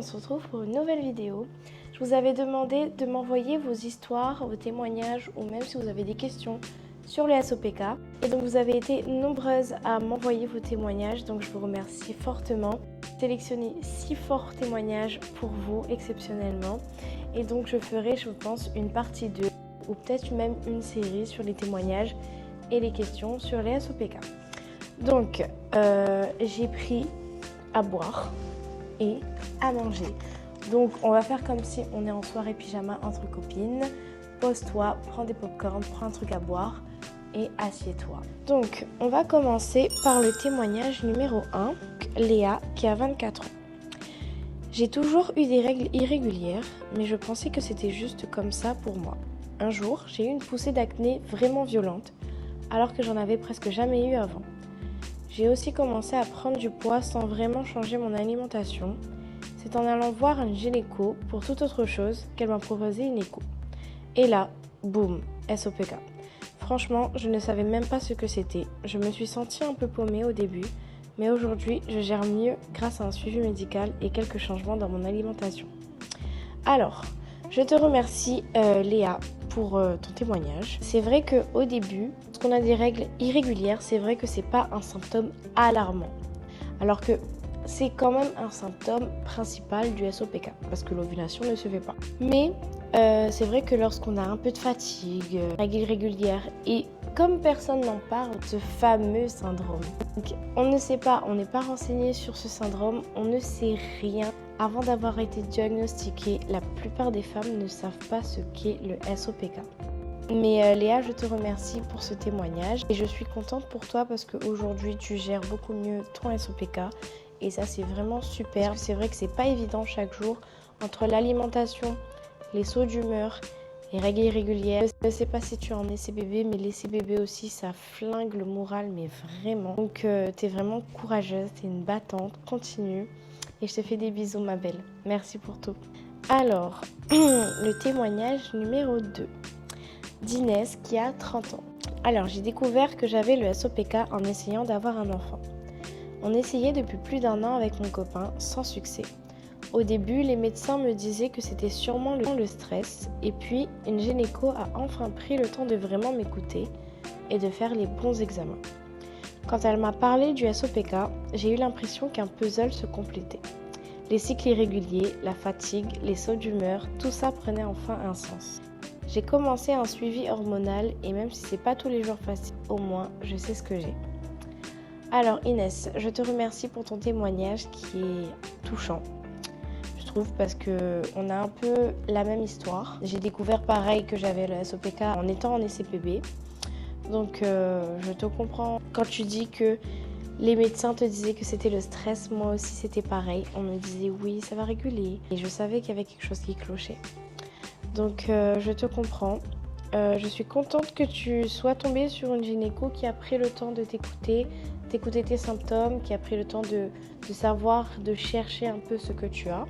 se retrouve pour une nouvelle vidéo. Je vous avais demandé de m'envoyer vos histoires, vos témoignages ou même si vous avez des questions sur les SOPK. Et donc vous avez été nombreuses à m'envoyer vos témoignages, donc je vous remercie fortement. J'ai sélectionné 6 forts témoignages pour vous exceptionnellement. Et donc je ferai, je pense, une partie 2 ou peut-être même une série sur les témoignages et les questions sur les SOPK. Donc j'ai pris à boire et à manger. Donc on va faire comme si on est en soirée pyjama entre copines. Pose-toi, prends des pop-corn, prends un truc à boire et assieds-toi. Donc on va commencer par le témoignage numéro 1, Léa qui a 24 ans. J'ai toujours eu des règles irrégulières, mais je pensais que c'était juste comme ça pour moi. Un jour, j'ai eu une poussée d'acné vraiment violente, alors que j'en avais presque jamais eu avant. J'ai aussi commencé à prendre du poids sans vraiment changer mon alimentation. C'est en allant voir un gynéco pour toute autre chose qu'elle m'a proposé une écho. Et là, boum, SOPK. Franchement, je ne savais même pas ce que c'était. Je me suis sentie un peu paumée au début, mais aujourd'hui, je gère mieux grâce à un suivi médical et quelques changements dans mon alimentation. Alors, je te remercie Léa pour ton témoignage. C'est vrai qu'au début, lorsqu'on a des règles irrégulières, c'est vrai que c'est pas un symptôme alarmant. Alors que c'est quand même un symptôme principal du SOPK, parce que l'ovulation ne se fait pas. Mais c'est vrai que lorsqu'on a un peu de fatigue, règles irrégulières, et comme personne n'en parle, ce fameux syndrome. Donc, on ne sait pas, on n'est pas renseigné sur ce syndrome, on ne sait rien. Avant d'avoir été diagnostiquée, la plupart des femmes ne savent pas ce qu'est le SOPK. Mais Léa, je te remercie pour ce témoignage et je suis contente pour toi parce qu'aujourd'hui tu gères beaucoup mieux ton SOPK et ça c'est vraiment super. C'est vrai que c'est pas évident chaque jour entre l'alimentation, les sauts d'humeur, les règles irrégulières. Je ne sais pas si tu en es CBB, mais les CBB aussi ça flingue le moral, mais vraiment. Donc t'es vraiment courageuse, t'es une battante, continue. Et je te fais des bisous ma belle. Merci pour tout. Alors, le témoignage numéro 2 d'Inès qui a 30 ans. Alors, j'ai découvert que j'avais le SOPK en essayant d'avoir un enfant. On essayait depuis plus d'1 an avec mon copain, sans succès. Au début, les médecins me disaient que c'était sûrement le stress, et puis une gynéco a enfin pris le temps de vraiment m'écouter et de faire les bons examens. Quand elle m'a parlé du SOPK, j'ai eu l'impression qu'un puzzle se complétait. Les cycles irréguliers, la fatigue, les sauts d'humeur, tout ça prenait enfin un sens. J'ai commencé un suivi hormonal et même si c'est pas tous les jours facile, au moins je sais ce que j'ai. Alors Inès, je te remercie pour ton témoignage qui est touchant, je trouve, parce que on a un peu la même histoire. J'ai découvert pareil que j'avais le SOPK en étant en SCPB. Donc je te comprends quand tu dis que les médecins te disaient que c'était le stress, moi aussi c'était pareil. On me disait oui ça va réguler et je savais qu'il y avait quelque chose qui clochait. Donc je te comprends. Je suis contente que tu sois tombée sur une gynéco qui a pris le temps de t'écouter tes symptômes, qui a pris le temps de savoir, de chercher un peu ce que tu as.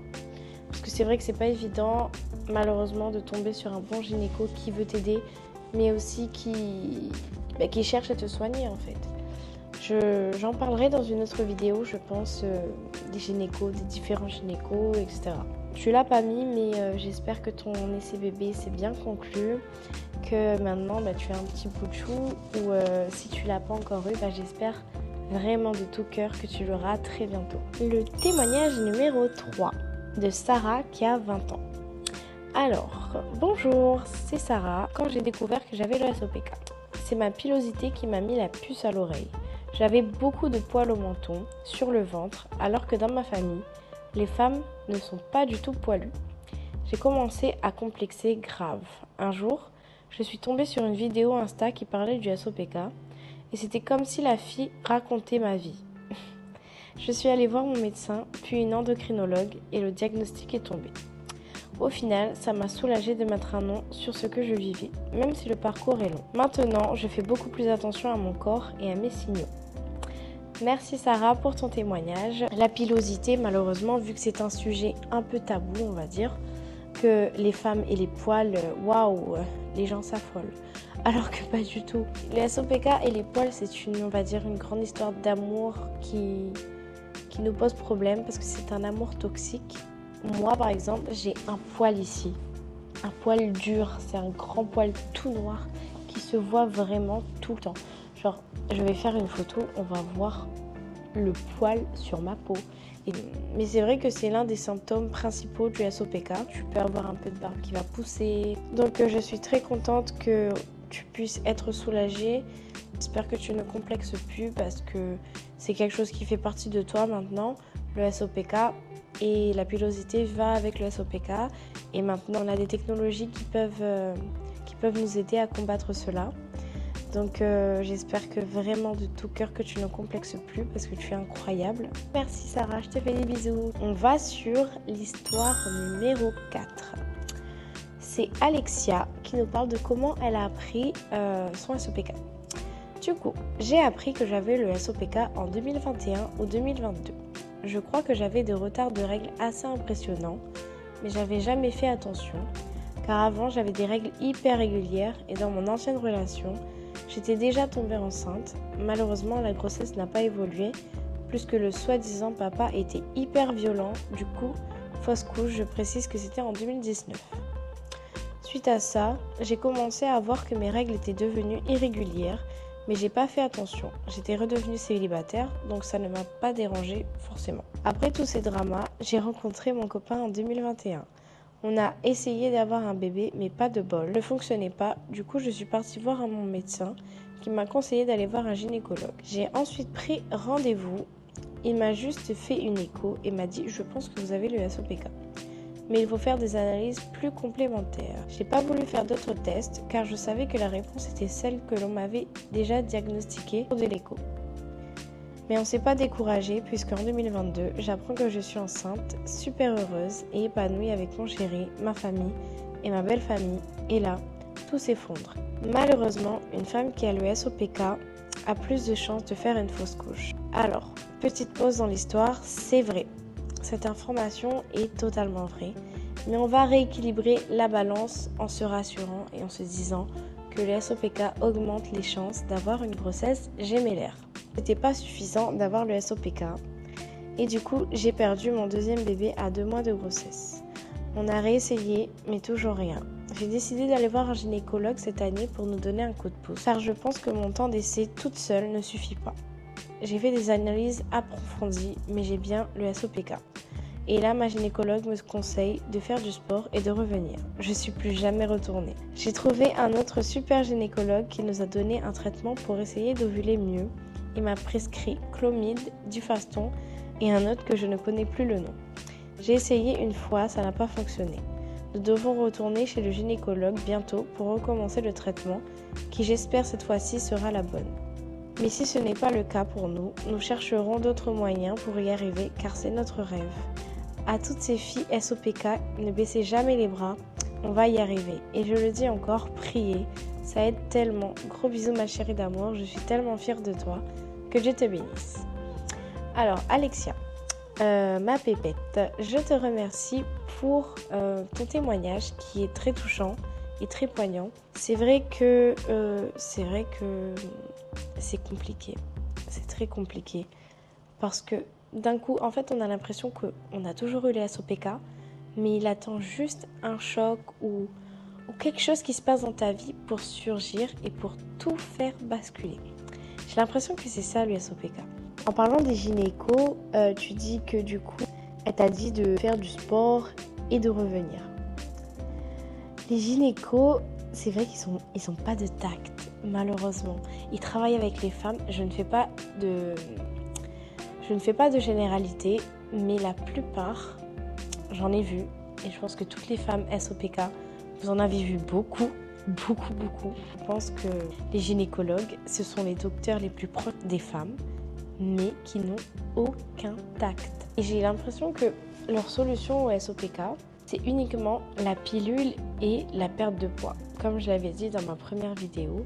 Parce que c'est vrai que c'est pas évident malheureusement de tomber sur un bon gynéco qui veut t'aider, mais aussi qui cherche à te soigner en fait. J'en parlerai dans une autre vidéo, je pense, des gynécos, des différents gynécos, etc. Tu l'as pas mis, mais j'espère que ton essai bébé s'est bien conclu, que maintenant tu as un petit bout de chou, ou si tu l'as pas encore eu, j'espère vraiment de tout cœur que tu l'auras très bientôt. Le témoignage numéro 3 de Sarah qui a 20 ans. Alors, bonjour, c'est Sarah. Quand j'ai découvert que j'avais le SOPK, c'est ma pilosité qui m'a mis la puce à l'oreille. J'avais beaucoup de poils au menton, sur le ventre, alors que dans ma famille, les femmes ne sont pas du tout poilues. J'ai commencé à complexer grave. Un jour, je suis tombée sur une vidéo Insta qui parlait du SOPK et c'était comme si la fille racontait ma vie. Je suis allée voir mon médecin, puis une endocrinologue et le diagnostic est tombé. Au final, ça m'a soulagée de mettre un nom sur ce que je vivais, même si le parcours est long. Maintenant, je fais beaucoup plus attention à mon corps et à mes signaux. Merci Sarah pour ton témoignage. La pilosité, malheureusement, vu que c'est un sujet un peu tabou, on va dire, que les femmes et les poils, waouh, les gens s'affolent. Alors que pas du tout. Les SOPK et les poils, c'est on va dire, une grande histoire d'amour qui nous pose problème parce que c'est un amour toxique Moi par exemple, j'ai un poil ici, un poil dur, c'est un grand poil tout noir qui se voit vraiment tout le temps. Genre, je vais faire une photo, on va voir le poil sur ma peau. Mais c'est vrai que c'est l'un des symptômes principaux du SOPK. Tu peux avoir un peu de barbe qui va pousser. Donc je suis très contente que tu puisses être soulagée. J'espère que tu ne complexes plus parce que c'est quelque chose qui fait partie de toi maintenant, le SOPK. Et la pilosité va avec le SOPK. Et maintenant, on a des technologies qui peuvent nous aider à combattre cela. Donc j'espère que vraiment de tout cœur que tu ne complexes plus parce que tu es incroyable. Merci Sarah, je te fais des bisous. On va sur l'histoire numéro 4. C'est Alexia qui nous parle de comment elle a appris son SOPK. Du coup, j'ai appris que j'avais le SOPK en 2021 ou 2022. Je crois que j'avais des retards de règles assez impressionnants, mais j'avais jamais fait attention, car avant j'avais des règles hyper régulières et dans mon ancienne relation, j'étais déjà tombée enceinte. Malheureusement, la grossesse n'a pas évolué, plus que le soi-disant papa était hyper violent. Du coup, fausse couche, je précise que c'était en 2019. Suite à ça, j'ai commencé à voir que mes règles étaient devenues irrégulières, mais j'ai pas fait attention. J'étais redevenue célibataire, donc ça ne m'a pas dérangée forcément. Après tous ces dramas, j'ai rencontré mon copain en 2021. On a essayé d'avoir un bébé, mais pas de bol. Ne fonctionnait pas, du coup je suis partie voir mon médecin qui m'a conseillé d'aller voir un gynécologue. J'ai ensuite pris rendez-vous. Il m'a juste fait une écho et m'a dit « Je pense que vous avez le SOPK ». Mais il faut faire des analyses plus complémentaires. J'ai pas voulu faire d'autres tests car je savais que la réponse était celle que l'on m'avait déjà diagnostiquée pour de l'écho. Mais on s'est pas découragé puisqu'en 2022, j'apprends que je suis enceinte, super heureuse et épanouie avec mon chéri, ma famille et ma belle famille. Et là, tout s'effondre. Malheureusement, une femme qui a le SOPK a plus de chances de faire une fausse couche. Alors, petite pause dans l'histoire, c'est vrai. Cette information est totalement vraie, mais on va rééquilibrer la balance en se rassurant et en se disant que le SOPK augmente les chances d'avoir une grossesse gémellaire. C'était pas suffisant d'avoir le SOPK et du coup j'ai perdu mon deuxième bébé à 2 mois de grossesse. On a réessayé mais toujours rien. J'ai décidé d'aller voir un gynécologue cette année pour nous donner un coup de pouce car je pense que mon temps d'essai toute seule ne suffit pas. J'ai fait des analyses approfondies mais j'ai bien le SOPK. Et là, ma gynécologue me conseille de faire du sport et de revenir. Je suis plus jamais retournée. J'ai trouvé un autre super gynécologue qui nous a donné un traitement pour essayer d'ovuler mieux. Il m'a prescrit Clomid, Dufaston et un autre que je ne connais plus le nom. J'ai essayé une fois, ça n'a pas fonctionné. Nous devons retourner chez le gynécologue bientôt pour recommencer le traitement qui j'espère cette fois-ci sera la bonne. Mais si ce n'est pas le cas pour nous, nous chercherons d'autres moyens pour y arriver car c'est notre rêve. À toutes ces filles SOPK, ne baissez jamais les bras, on va y arriver. Et je le dis encore, priez, ça aide tellement. Gros bisous ma chérie d'amour, je suis tellement fière de toi, que Dieu te bénisse. Alors Alexia, ma pépette, je te remercie pour ton témoignage qui est très touchant et très poignant. C'est vrai que c'est compliqué, c'est très compliqué parce que d'un coup, en fait, on a l'impression qu'on a toujours eu les SOPK, mais il attend juste un choc ou quelque chose qui se passe dans ta vie pour surgir et pour tout faire basculer. J'ai l'impression que c'est ça le SOPK. En parlant des gynécos, tu dis que du coup, elle t'a dit de faire du sport et de revenir. Les gynécos, c'est vrai qu'ils sont pas de tact, malheureusement. Ils travaillent avec les femmes. Je ne fais pas de généralité, mais la plupart, j'en ai vu, et je pense que toutes les femmes SOPK, vous en avez vu beaucoup. Je pense que les gynécologues, ce sont les docteurs les plus proches des femmes, mais qui n'ont aucun tact. Et j'ai l'impression que leur solution au SOPK, c'est uniquement la pilule et la perte de poids. Comme je l'avais dit dans ma première vidéo,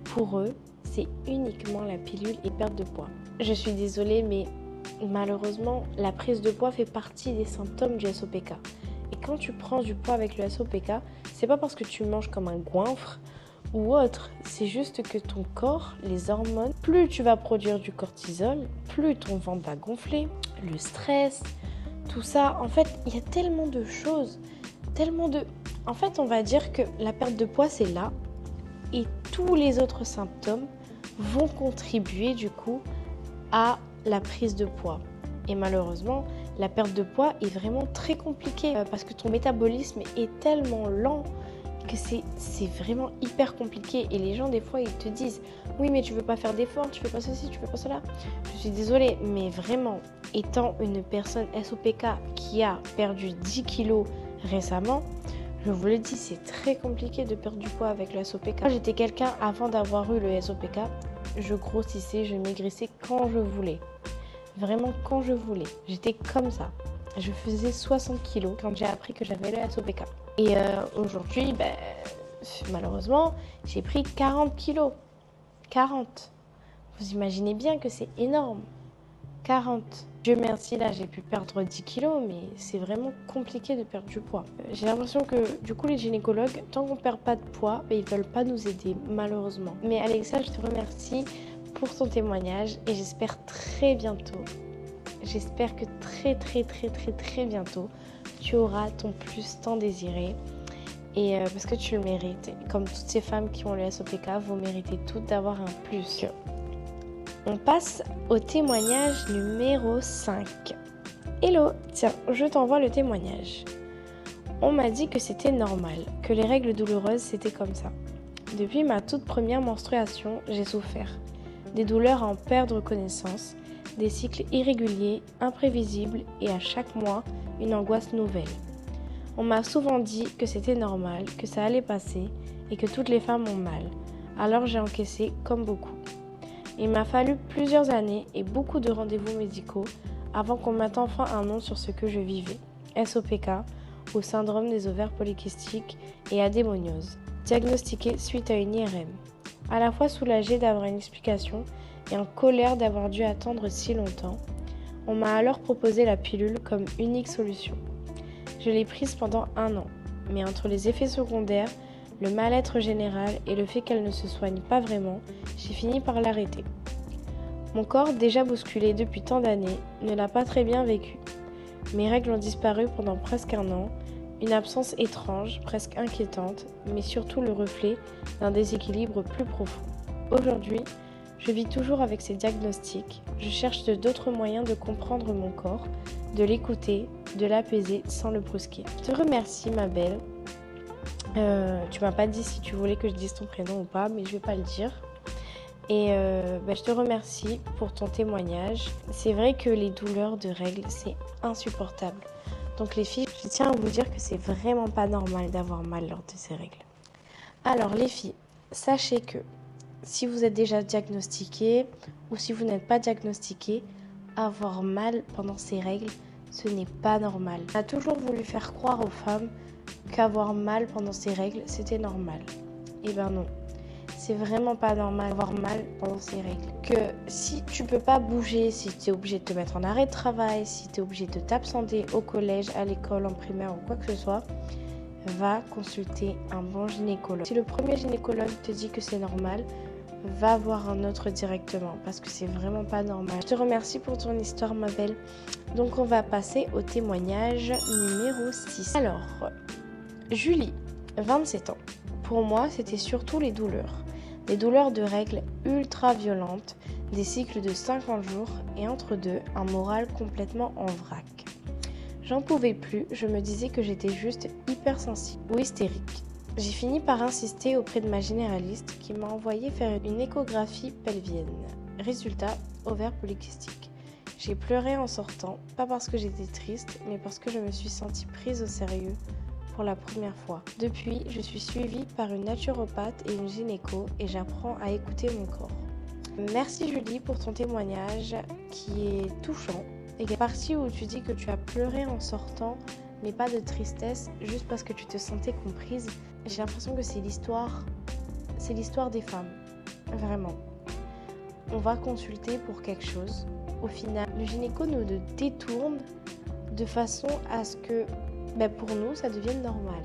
pour eux, c'est uniquement la pilule et perte de poids. Je suis désolée, mais malheureusement, la prise de poids fait partie des symptômes du SOPK. Et quand tu prends du poids avec le SOPK, c'est pas parce que tu manges comme un goinfre ou autre, c'est juste que ton corps, les hormones, plus tu vas produire du cortisol, plus ton ventre va gonfler, le stress, tout ça. En fait, il y a tellement de choses, tellement de... En fait, on va dire que la perte de poids, c'est là. Et tous les autres symptômes vont contribuer du coup à la prise de poids. Et malheureusement, la perte de poids est vraiment très compliquée parce que ton métabolisme est tellement lent que c'est vraiment hyper compliqué. Et les gens, des fois, ils te disent « Oui, mais tu veux pas faire d'efforts, tu fais pas ceci, tu fais pas cela. » Je suis désolée, mais vraiment, étant une personne SOPK qui a perdu 10 kilos récemment, je vous le dis, c'est très compliqué de perdre du poids avec le SOPK. Moi, j'étais quelqu'un, avant d'avoir eu le SOPK, je grossissais, je maigrissais quand je voulais. Vraiment quand je voulais. J'étais comme ça. Je faisais 60 kilos quand j'ai appris que j'avais le SOPK. Et aujourd'hui, malheureusement, j'ai pris 40 kilos. 40. Vous imaginez bien que c'est énorme. 40. Dieu merci, là, j'ai pu perdre 10 kilos, mais c'est vraiment compliqué de perdre du poids. J'ai l'impression que, du coup, les gynécologues, tant qu'on ne perd pas de poids, ils ne veulent pas nous aider, malheureusement. Mais Alexa, je te remercie pour ton témoignage et j'espère très bientôt, j'espère que très bientôt, tu auras ton plus tant désiré. Et parce que tu le mérites. Comme toutes ces femmes qui ont le SOPK, vous méritez toutes d'avoir un plus. On passe au témoignage numéro 5. Hello, tiens, je t'envoie le témoignage. On m'a dit que c'était normal, que les règles douloureuses c'était comme ça. Depuis ma toute première menstruation, j'ai souffert. Des douleurs à en perdre connaissance, des cycles irréguliers, imprévisibles et à chaque mois, une angoisse nouvelle. On m'a souvent dit que c'était normal, que ça allait passer et que toutes les femmes ont mal. Alors j'ai encaissé comme beaucoup. Il m'a fallu plusieurs années et beaucoup de rendez-vous médicaux avant qu'on mette enfin un nom sur ce que je vivais. SOPK ou syndrome des ovaires polykystiques et adémoniose, diagnostiqué suite à une IRM. À la fois soulagée d'avoir une explication et en colère d'avoir dû attendre si longtemps, on m'a alors proposé la pilule comme unique solution. Je l'ai prise pendant 1 an, mais entre les effets secondaires, le mal-être général et le fait qu'elle ne se soigne pas vraiment, j'ai fini par l'arrêter. Mon corps, déjà bousculé depuis tant d'années, ne l'a pas très bien vécu. Mes règles ont disparu pendant presque 1 an, une absence étrange, presque inquiétante, mais surtout le reflet d'un déséquilibre plus profond. Aujourd'hui, je vis toujours avec ces diagnostics, je cherche d'autres moyens de comprendre mon corps, de l'écouter, de l'apaiser sans le brusquer. Je te remercie ma belle. Tu m'as pas dit si tu voulais que je dise ton prénom ou pas, mais je vais pas le dire. Et je te remercie pour ton témoignage. C'est vrai que les douleurs de règles, c'est insupportable. Donc les filles, je tiens à vous dire que c'est vraiment pas normal d'avoir mal lors de ces règles. Alors les filles, sachez que si vous êtes déjà diagnostiquée ou si vous n'êtes pas diagnostiquée, avoir mal pendant ces règles, ce n'est pas normal. On a toujours voulu faire croire aux femmes qu'avoir mal pendant ces règles, c'était normal. Eh ben non, c'est vraiment pas normal d'avoir mal pendant ces règles. Que si tu peux pas bouger, si tu es obligé de te mettre en arrêt de travail, si tu es obligé de t'absenter au collège, à l'école, en primaire ou quoi que ce soit, va consulter un bon gynécologue. Si le premier gynécologue te dit que c'est normal, va voir un autre directement parce que c'est vraiment pas normal. Je te remercie pour ton histoire ma belle. Donc on va passer au témoignage numéro 6. Alors, Julie, 27 ans. Pour moi, c'était surtout les douleurs. Des douleurs de règles ultra violentes, des cycles de 50 jours et entre deux, un moral complètement en vrac. J'en pouvais plus, je me disais que j'étais juste hypersensible ou hystérique. J'ai fini par insister auprès de ma généraliste qui m'a envoyé faire une échographie pelvienne. Résultat, ovaire polycystique. J'ai pleuré en sortant, pas parce que j'étais triste, mais parce que je me suis sentie prise au sérieux pour la première fois. Depuis, je suis suivie par une naturopathe et une gynéco et j'apprends à écouter mon corps. Merci Julie pour ton témoignage qui est touchant. Et la partie où tu dis que tu as pleuré en sortant, mais pas de tristesse, juste parce que tu te sentais comprise, j'ai l'impression que c'est l'histoire des femmes. Vraiment. On va consulter pour quelque chose. Au final, le gynéco nous le détourne de façon à ce que, pour nous, ça devienne normal.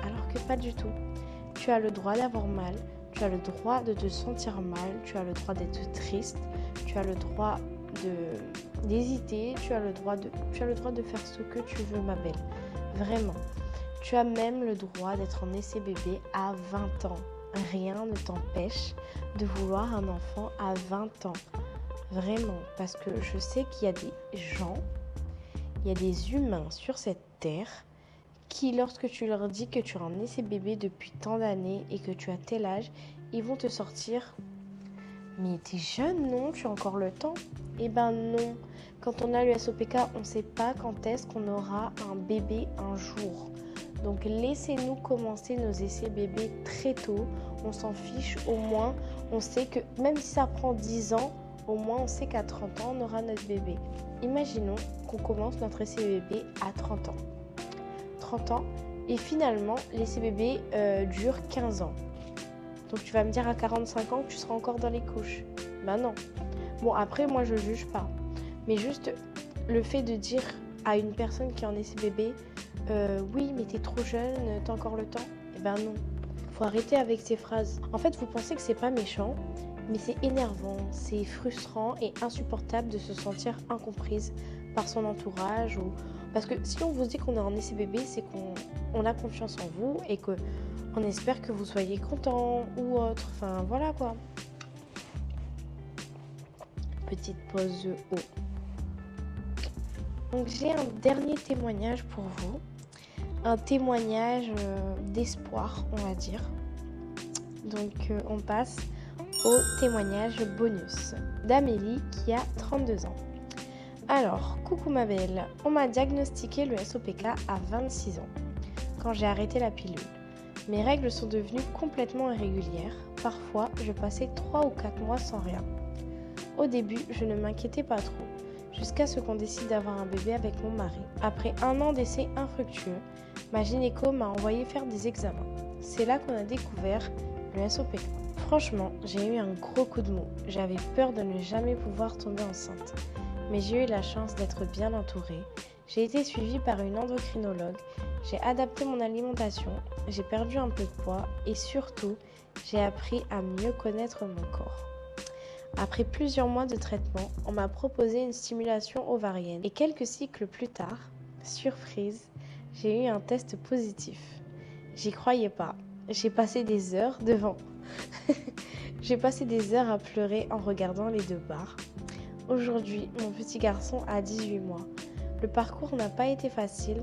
Alors que pas du tout. Tu as le droit d'avoir mal, tu as le droit de te sentir mal, tu as le droit d'être triste, tu as le droit d'hésiter, tu as le droit de faire ce que tu veux, ma belle. Vraiment. Tu as même le droit d'être en essai bébé à 20 ans. Rien ne t'empêche de vouloir un enfant à 20 ans. Vraiment, parce que je sais qu'il y a des gens, il y a des humains sur cette terre qui, lorsque tu leur dis que tu es en essai bébé depuis tant d'années et que tu as tel âge, ils vont te sortir « Mais t'es jeune, non? Tu as encore le temps ?» Eh ben non. Quand on a l'USOPK, on ne sait pas quand est-ce qu'on aura un bébé un jour. Donc laissez-nous commencer nos essais bébés très tôt. On s'en fiche, au moins on sait que même si ça prend 10 ans, au moins on sait qu'à 30 ans on aura notre bébé. Imaginons qu'on commence notre essai bébé à 30 ans. 30 ans et finalement l'essai bébé dure 15 ans. Donc tu vas me dire à 45 ans que tu seras encore dans les couches. Ben non. Bon après moi je juge pas. Mais juste le fait de dire à une personne qui est en essai bébé oui mais t'es trop jeune, t'as encore le temps. Eh ben non. Faut arrêter avec ces phrases. En fait vous pensez que c'est pas méchant, mais c'est énervant, c'est frustrant et insupportable de se sentir incomprise par son entourage. Parce que si on vous dit qu'on est en essai bébé, c'est qu'on a confiance en vous et qu'on espère que vous soyez content ou autre. Enfin voilà quoi. Petite pause eau. Donc j'ai un dernier témoignage pour vous. Un témoignage d'espoir, on va dire. Donc on passe au témoignage bonus d'Amélie qui a 32 ans. Alors, coucou ma belle, on m'a diagnostiqué le SOPK à 26 ans, quand j'ai arrêté la pilule. Mes règles sont devenues complètement irrégulières, parfois je passais 3 ou 4 mois sans rien. Au début, je ne m'inquiétais pas trop, jusqu'à ce qu'on décide d'avoir un bébé avec mon mari. Après 1 an d'essai infructueux, ma gynéco m'a envoyé faire des examens. C'est là qu'on a découvert le SOPK. Franchement, j'ai eu un gros coup de mou. J'avais peur de ne jamais pouvoir tomber enceinte. Mais j'ai eu la chance d'être bien entourée. J'ai été suivie par une endocrinologue. J'ai adapté mon alimentation. J'ai perdu un peu de poids. Et surtout, j'ai appris à mieux connaître mon corps. Après plusieurs mois de traitement, on m'a proposé une stimulation ovarienne. Et quelques cycles plus tard, surprise, j'ai eu un test positif. J'y croyais pas. J'ai passé des heures devant. J'ai passé des heures à pleurer en regardant les 2 barres. Aujourd'hui, mon petit garçon a 18 mois. Le parcours n'a pas été facile,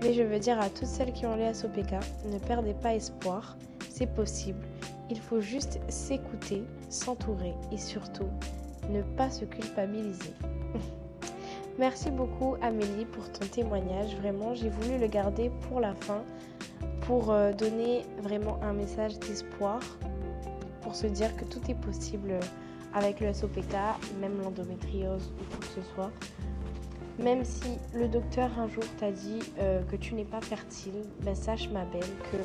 mais je veux dire à toutes celles qui ont les SOPK, ne perdez pas espoir, c'est possible. Il faut juste s'écouter, s'entourer et surtout, ne pas se culpabiliser. Merci beaucoup Amélie pour ton témoignage. Vraiment, j'ai voulu le garder pour la fin, pour donner vraiment un message d'espoir, pour se dire que tout est possible avec le SOPK, même l'endométriose ou quoi que ce soit. Même si le docteur un jour t'a dit que tu n'es pas fertile, ben sache ma belle que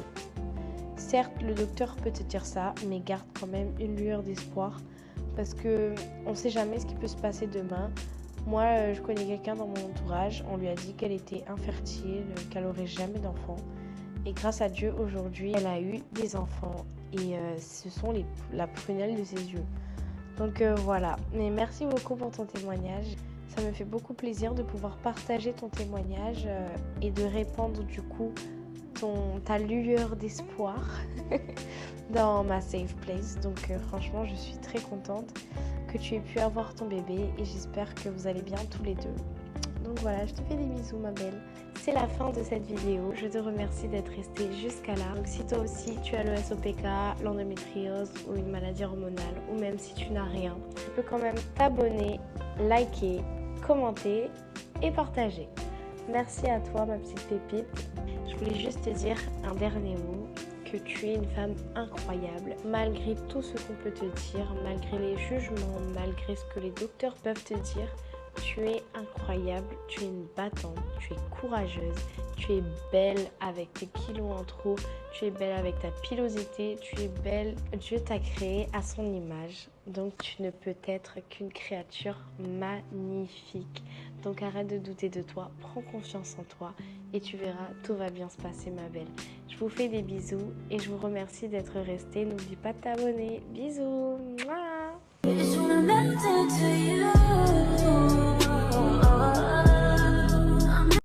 certes le docteur peut te dire ça, mais garde quand même une lueur d'espoir parce que on sait jamais ce qui peut se passer demain. Moi je connais quelqu'un dans mon entourage, on lui a dit qu'elle était infertile, qu'elle aurait jamais d'enfants. Et grâce à Dieu aujourd'hui elle a eu des enfants et ce sont la prunelle de ses yeux. Donc voilà, mais merci beaucoup pour ton témoignage. Ça me fait beaucoup plaisir de pouvoir partager ton témoignage et de répandre du coup ta lueur d'espoir dans ma safe place. Donc franchement, je suis très contente que tu aies pu avoir ton bébé et j'espère que vous allez bien tous les deux. Donc voilà, je te fais des bisous ma belle. C'est la fin de cette vidéo. Je te remercie d'être resté jusqu'à là. Donc si toi aussi tu as le SOPK, l'endométriose ou une maladie hormonale ou même si tu n'as rien, tu peux quand même t'abonner, liker, commenter et partager. Merci à toi ma petite pépite. Je voulais juste te dire un dernier mot, que tu es une femme incroyable. Malgré tout ce qu'on peut te dire, malgré les jugements, malgré ce que les docteurs peuvent te dire, tu es incroyable, tu es une battante, tu es courageuse, tu es belle avec tes kilos en trop, tu es belle avec ta pilosité, tu es belle. Dieu t'a créée à son image, donc tu ne peux être qu'une créature magnifique. Donc arrête de douter de toi, prends confiance en toi et tu verras, tout va bien se passer ma belle. Je vous fais des bisous et je vous remercie d'être resté. N'oublie pas de t'abonner. Bisous.